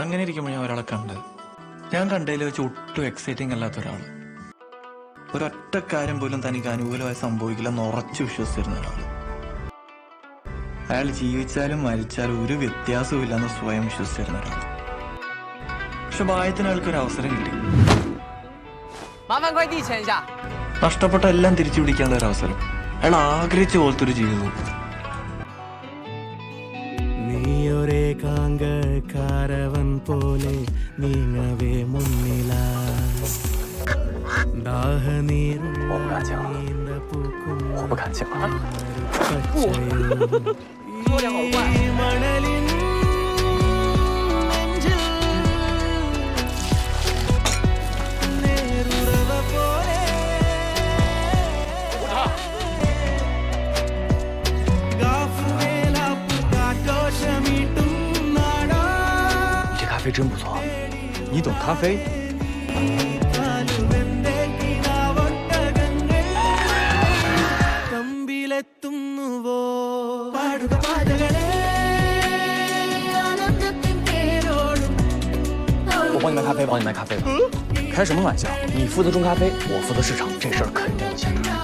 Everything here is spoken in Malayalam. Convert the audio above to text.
അങ്ങനെ ഇരിക്കുമ്പോൾ ഞാൻ ഒരാളെ കണ്ടത്. ഞാൻ കണ്ടതിൽ വെച്ച് ഒട്ടും എക്സൈറ്റിംഗ് അല്ലാത്ത ഒരാൾ. ഒരൊറ്റ കാര്യം പോലും തനിക്ക് അനുകൂലമായി സംഭവിക്കില്ലെന്ന് ഉറച്ചു വിശ്വസിച്ചിരുന്ന ഒരാൾ. അയാൾ ജീവിച്ചാലും മരിച്ചാലും ഒരു വ്യത്യാസവും ഇല്ലെന്ന് സ്വയം വിശ്വസിച്ചിരുന്ന ഒരാൾ. പക്ഷെ ഭാഗ്യത്തിന് അയാൾക്കൊരു അവസരം കിട്ടി. നഷ്ടപ്പെട്ട എല്ലാം തിരിച്ചു പിടിക്കാനുള്ള ഒരു അവസരം. അയാൾ ആഗ്രഹിച്ച പോലത്തെ ഒരു ജീവിതവും. കാരവൻ പോലെ നീങ്ങവേ മുന്നില മണലിൻ നേരുറവ പോലെ咖啡真不错，你懂咖啡？我帮你买咖啡，帮你买咖啡吧。开什么玩笑？你负责种咖啡，我负责市场，这事儿肯定行。